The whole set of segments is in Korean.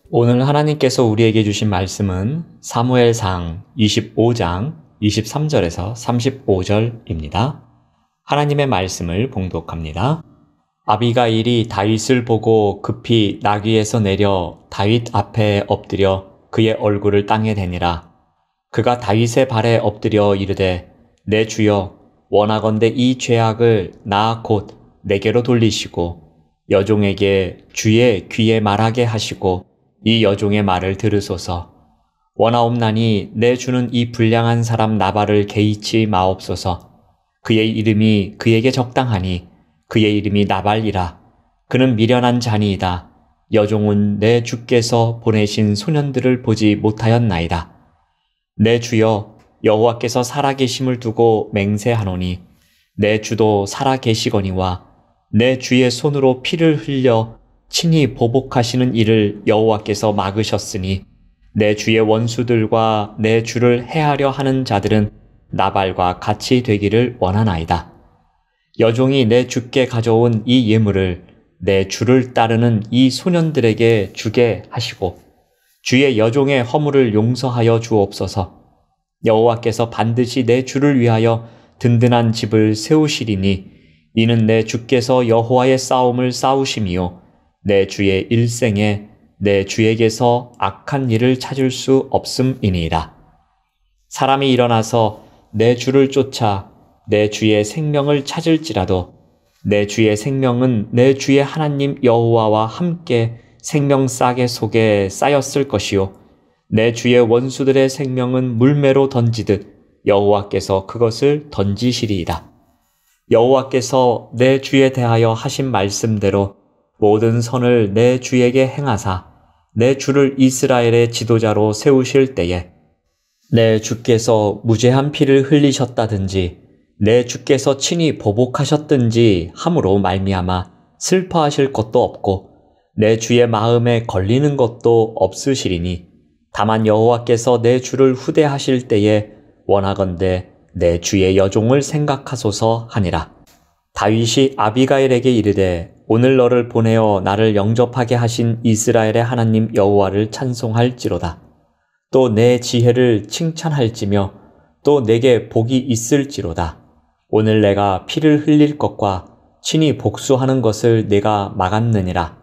오늘 하나님께서 우리에게 주신 말씀은 사무엘상 25장 23절에서 35절입니다. 하나님의 말씀을 봉독합니다. 아비가일이 다윗을 보고 급히 나귀에서 내려 다윗 앞에 엎드려 그의 얼굴을 땅에 대니라. 그가 다윗의 발에 엎드려 이르되 내 주여 원하건대 이 죄악을 나 곧 내게로 돌리시고 여종에게 주의 귀에 말하게 하시고 이 여종의 말을 들으소서. 원하옵나니 내 주는 이 불량한 사람 나발을 개의치 마옵소서. 그의 이름이 그에게 적당하니 그의 이름이 나발이라. 그는 미련한 자니이다. 여종은 내 주께서 보내신 소년들을 보지 못하였나이다. 내 주여 여호와께서 살아계심을 두고 맹세하노니 내 주도 살아계시거니와 내 주의 손으로 피를 흘려 친히 보복하시는 일을 여호와께서 막으셨으니 내 주의 원수들과 내 주를 해하려 하는 자들은 나발과 같이 되기를 원하나이다. 여종이 내 주께 가져온 이 예물을 내 주를 따르는 이 소년들에게 주게 하시고 주의 여종의 허물을 용서하여 주옵소서. 여호와께서 반드시 내 주를 위하여 든든한 집을 세우시리니 이는 내 주께서 여호와의 싸움을 싸우심이요 내 주의 일생에 내 주에게서 악한 일을 찾을 수 없음이니이다. 사람이 일어나서 내 주를 쫓아 내 주의 생명을 찾을지라도 내 주의 생명은 내 주의 하나님 여호와와 함께 생명 싸개 속에 쌓였을 것이요 내 주의 원수들의 생명은 물매로 던지듯 여호와께서 그것을 던지시리이다. 여호와께서 내 주에 대하여 하신 말씀대로 모든 선을 내 주에게 행하사 내 주를 이스라엘의 지도자로 세우실 때에 내 주께서 무죄한 피를 흘리셨다든지 내 주께서 친히 보복하셨든지 함으로 말미암아 슬퍼하실 것도 없고 내 주의 마음에 걸리는 것도 없으시리니 다만 여호와께서 내 주를 후대하실 때에 원하건대 내 주의 여종을 생각하소서 하니라. 다윗이 아비가일에게 이르되 오늘 너를 보내어 나를 영접하게 하신 이스라엘의 하나님 여호와를 찬송할지로다. 또 내 지혜를 칭찬할지며 또 내게 복이 있을지로다. 오늘 내가 피를 흘릴 것과 친히 복수하는 것을 내가 막았느니라.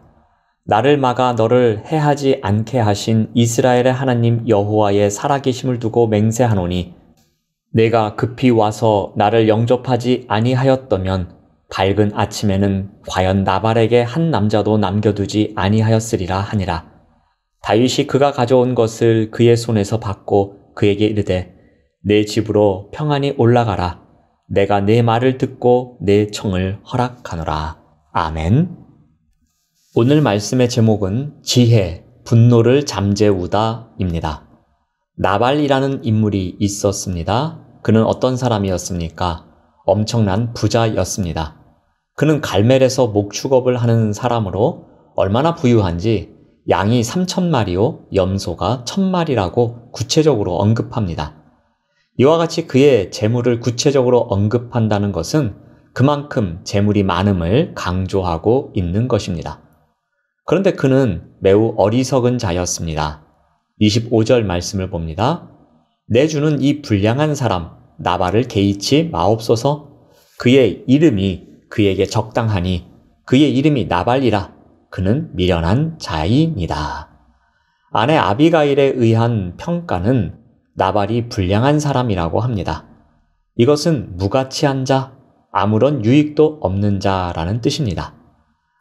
나를 막아 너를 해하지 않게 하신 이스라엘의 하나님 여호와의 살아계심을 두고 맹세하노니 내가 급히 와서 나를 영접하지 아니하였더면 밝은 아침에는 과연 나발에게 한 남자도 남겨두지 아니하였으리라 하니라. 다윗이 그가 가져온 것을 그의 손에서 받고 그에게 이르되 내 집으로 평안히 올라가라. 내가 내 말을 듣고 내 청을 허락하노라. 아멘. 오늘 말씀의 제목은 지혜, 분노를 잠재우다입니다. 나발이라는 인물이 있었습니다. 그는 어떤 사람이었습니까? 엄청난 부자였습니다. 그는 갈멜에서 목축업을 하는 사람으로 얼마나 부유한지 양이 3,000마리요, 염소가 1,000마리라고 구체적으로 언급합니다. 이와 같이 그의 재물을 구체적으로 언급한다는 것은 그만큼 재물이 많음을 강조하고 있는 것입니다. 그런데 그는 매우 어리석은 자였습니다. 25절 말씀을 봅니다. 내 주는 이 불량한 사람 나발을 개의치 마옵소서. 그의 이름이 그에게 적당하니 그의 이름이 나발이라. 그는 미련한 자이니이다. 아내 아비가일에 의한 평가는 나발이 불량한 사람이라고 합니다. 이것은 무가치한 자, 아무런 유익도 없는 자라는 뜻입니다.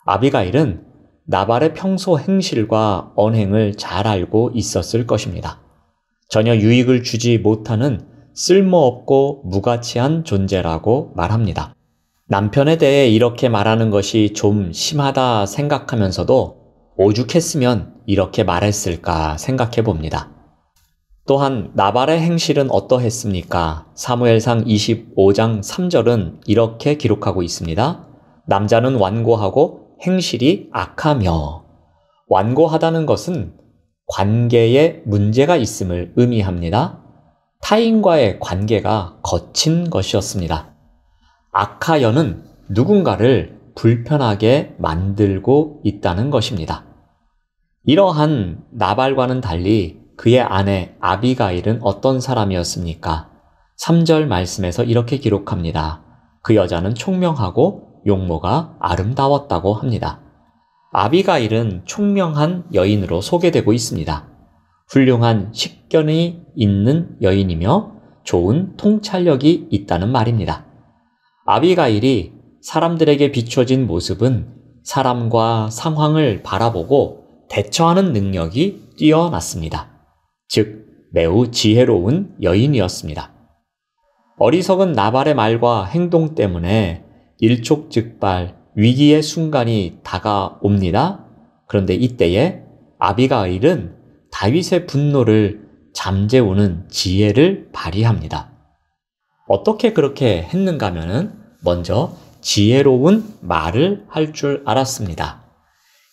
아비가일은 나발의 평소 행실과 언행을 잘 알고 있었을 것입니다. 전혀 유익을 주지 못하는 쓸모없고 무가치한 존재라고 말합니다. 남편에 대해 이렇게 말하는 것이 좀 심하다 생각하면서도 오죽했으면 이렇게 말했을까 생각해 봅니다. 또한 나발의 행실은 어떠했습니까? 사무엘상 25장 3절은 이렇게 기록하고 있습니다. 남자는 완고하고 행실이 악하며. 완고하다는 것은 관계에 문제가 있음을 의미합니다. 타인과의 관계가 거친 것이었습니다. 악하여는 누군가를 불편하게 만들고 있다는 것입니다. 이러한 나발과는 달리 그의 아내 아비가일은 어떤 사람이었습니까? 3절 말씀에서 이렇게 기록합니다. 그 여자는 총명하고 용모가 아름다웠다고 합니다. 아비가일은 총명한 여인으로 소개되고 있습니다. 훌륭한 식견이 있는 여인이며 좋은 통찰력이 있다는 말입니다. 아비가일이 사람들에게 비춰진 모습은 사람과 상황을 바라보고 대처하는 능력이 뛰어났습니다. 즉, 매우 지혜로운 여인이었습니다. 어리석은 나발의 말과 행동 때문에 일촉즉발 위기의 순간이 다가옵니다. 그런데 이때에 아비가일은 다윗의 분노를 잠재우는 지혜를 발휘합니다. 어떻게 그렇게 했는가 하면은 먼저 지혜로운 말을 할 줄 알았습니다.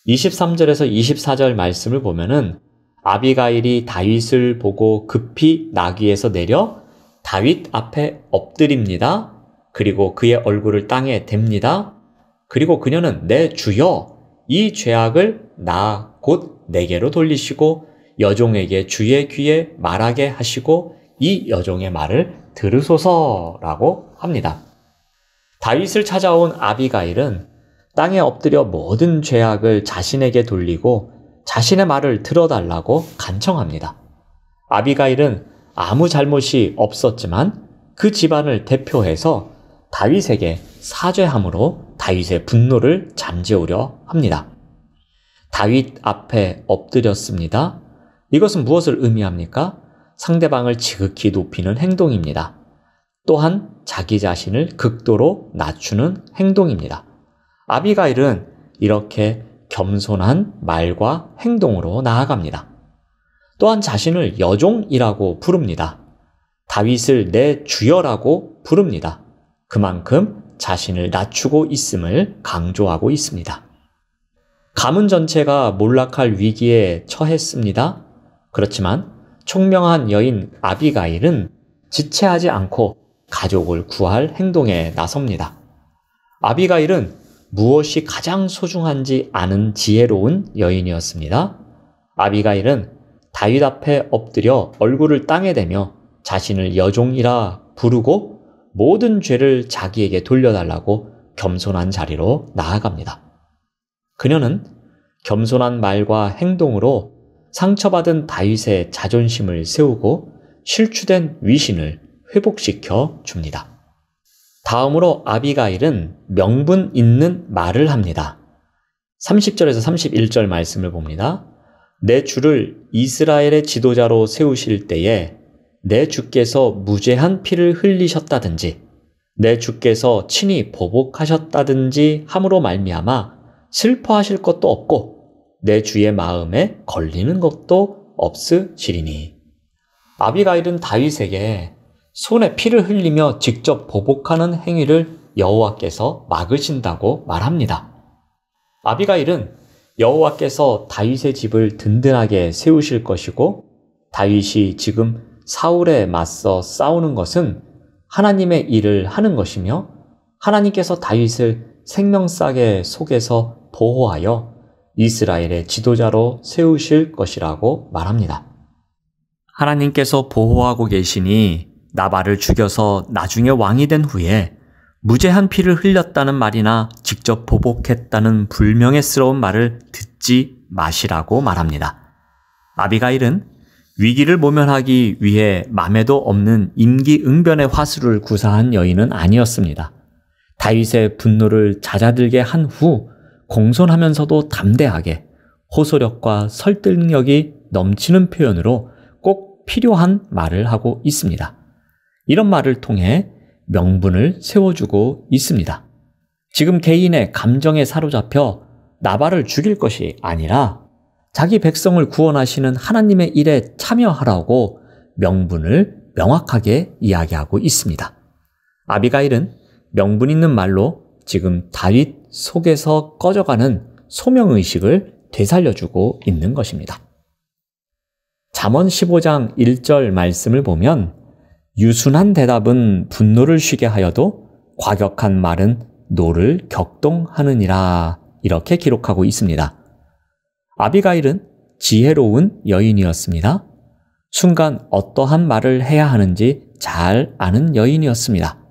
23절에서 24절 말씀을 보면은 아비가일이 다윗을 보고 급히 나귀에서 내려 다윗 앞에 엎드립니다. 그리고 그의 얼굴을 땅에 댑니다. 그리고 그녀는 내 주여, 이 죄악을 나 곧 내게로 돌리시고 여종에게 주의 귀에 말하게 하시고 이 여종의 말을 들으소서라고 합니다. 다윗을 찾아온 아비가일은 땅에 엎드려 모든 죄악을 자신에게 돌리고 자신의 말을 들어달라고 간청합니다. 아비가일은 아무 잘못이 없었지만 그 집안을 대표해서 다윗에게 사죄함으로 다윗의 분노를 잠재우려 합니다. 다윗 앞에 엎드렸습니다. 이것은 무엇을 의미합니까? 상대방을 지극히 높이는 행동입니다. 또한 자기 자신을 극도로 낮추는 행동입니다. 아비가일은 이렇게 겸손한 말과 행동으로 나아갑니다. 또한 자신을 여종이라고 부릅니다. 다윗을 내 주여라고 부릅니다. 그만큼 자신을 낮추고 있음을 강조하고 있습니다. 가문 전체가 몰락할 위기에 처했습니다. 그렇지만 총명한 여인 아비가일은 지체하지 않고 가족을 구할 행동에 나섭니다. 아비가일은 무엇이 가장 소중한지 아는 지혜로운 여인이었습니다. 아비가일은 다윗 앞에 엎드려 얼굴을 땅에 대며 자신을 여종이라 부르고 모든 죄를 자기에게 돌려달라고 겸손한 자리로 나아갑니다. 그녀는 겸손한 말과 행동으로 상처받은 다윗의 자존심을 세우고 실추된 위신을 회복시켜 줍니다. 다음으로 아비가일은 명분 있는 말을 합니다. 30절에서 31절 말씀을 봅니다. 내 주를 이스라엘의 지도자로 세우실 때에 내 주께서 무죄한 피를 흘리셨다든지 내 주께서 친히 보복하셨다든지 함으로 말미암아 슬퍼하실 것도 없고 내 주의 마음에 걸리는 것도 없으시리니. 아비가일은 다윗에게 손에 피를 흘리며 직접 보복하는 행위를 여호와께서 막으신다고 말합니다. 아비가일은 여호와께서 다윗의 집을 든든하게 세우실 것이고 다윗이 지금 사울에 맞서 싸우는 것은 하나님의 일을 하는 것이며 하나님께서 다윗을 생명싸게 속에서 보호하여 이스라엘의 지도자로 세우실 것이라고 말합니다. 하나님께서 보호하고 계시니 나발을 죽여서 나중에 왕이 된 후에 무죄한 피를 흘렸다는 말이나 직접 보복했다는 불명예스러운 말을 듣지 마시라고 말합니다. 아비가일은 위기를 모면하기 위해 맘에도 없는 임기응변의 화술을 구사한 여인은 아니었습니다. 다윗의 분노를 잦아들게 한 후 공손하면서도 담대하게 호소력과 설득력이 넘치는 표현으로 꼭 필요한 말을 하고 있습니다. 이런 말을 통해 명분을 세워주고 있습니다. 지금 개인의 감정에 사로잡혀 나발을 죽일 것이 아니라 자기 백성을 구원하시는 하나님의 일에 참여하라고 명분을 명확하게 이야기하고 있습니다. 아비가일은 명분 있는 말로 지금 다윗 속에서 꺼져가는 소명의식을 되살려주고 있는 것입니다. 잠언 15장 1절 말씀을 보면 유순한 대답은 분노를 쉬게 하여도 과격한 말은 노를 격동하느니라 이렇게 기록하고 있습니다. 아비가일은 지혜로운 여인이었습니다. 순간 어떠한 말을 해야 하는지 잘 아는 여인이었습니다.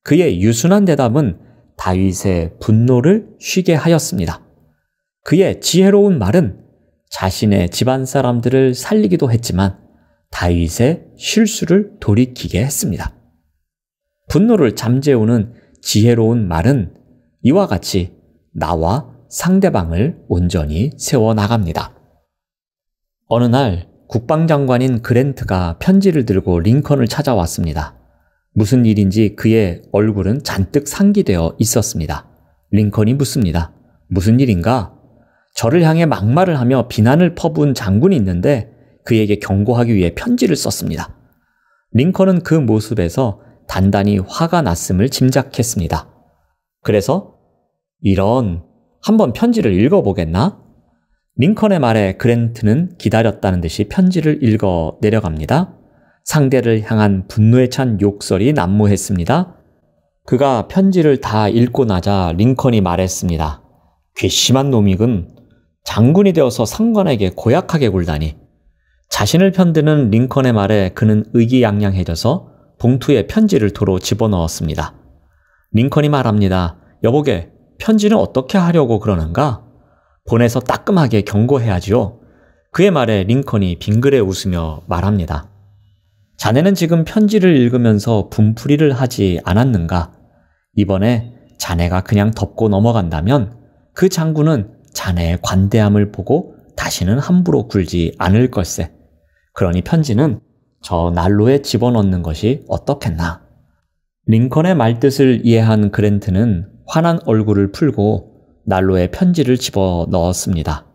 그의 유순한 대답은 다윗의 분노를 쉬게 하였습니다. 그의 지혜로운 말은 자신의 집안 사람들을 살리기도 했지만 다윗의 실수를 돌이키게 했습니다. 분노를 잠재우는 지혜로운 말은 이와 같이 나와 상대방을 온전히 세워나갑니다. 어느 날 국방장관인 그랜트가 편지를 들고 링컨을 찾아왔습니다. 무슨 일인지 그의 얼굴은 잔뜩 상기되어 있었습니다. 링컨이 묻습니다. 무슨 일인가? 저를 향해 막말을 하며 비난을 퍼부은 장군이 있는데 그에게 경고하기 위해 편지를 썼습니다. 링컨은 그 모습에서 단단히 화가 났음을 짐작했습니다. 그래서 한번 편지를 읽어보겠나? 링컨의 말에 그랜트는 기다렸다는 듯이 편지를 읽어 내려갑니다. 상대를 향한 분노에 찬 욕설이 난무했습니다. 그가 편지를 다 읽고 나자 링컨이 말했습니다. 괘씸한 놈이군. 장군이 되어서 상관에게 고약하게 굴다니. 자신을 편드는 링컨의 말에 그는 의기양양해져서 봉투에 편지를 도로 집어넣었습니다. 링컨이 말합니다. 여보게, 편지는 어떻게 하려고 그러는가? 보내서 따끔하게 경고해야지요. 그의 말에 링컨이 빙그레 웃으며 말합니다. 자네는 지금 편지를 읽으면서 분풀이를 하지 않았는가? 이번에 자네가 그냥 덮고 넘어간다면 그 장군은 자네의 관대함을 보고 다시는 함부로 굴지 않을 걸세. 그러니 편지는 저 난로에 집어넣는 것이 어떻겠나? 링컨의 말뜻을 이해한 그랜트는 화난 얼굴을 풀고 난로에 편지를 집어넣었습니다.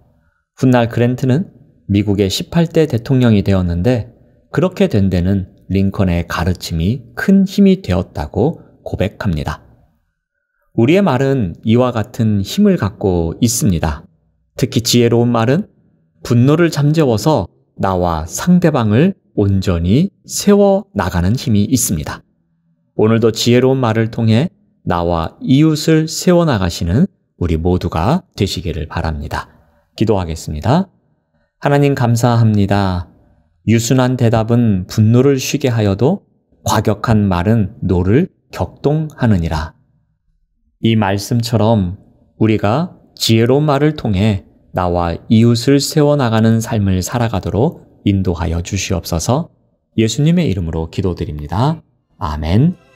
훗날 그랜트는 미국의 18대 대통령이 되었는데 그렇게 된 데는 링컨의 가르침이 큰 힘이 되었다고 고백합니다. 우리의 말은 이와 같은 힘을 갖고 있습니다. 특히 지혜로운 말은 분노를 잠재워서 나와 상대방을 온전히 세워나가는 힘이 있습니다. 오늘도 지혜로운 말을 통해 나와 이웃을 세워나가시는 우리 모두가 되시기를 바랍니다. 기도하겠습니다. 하나님 감사합니다. 유순한 대답은 분노를 쉬게 하여도 과격한 말은 노를 격동하느니라. 이 말씀처럼 우리가 지혜로운 말을 통해 나와 이웃을 세워나가는 삶을 살아가도록 인도하여 주시옵소서. 예수님의 이름으로 기도드립니다. 아멘.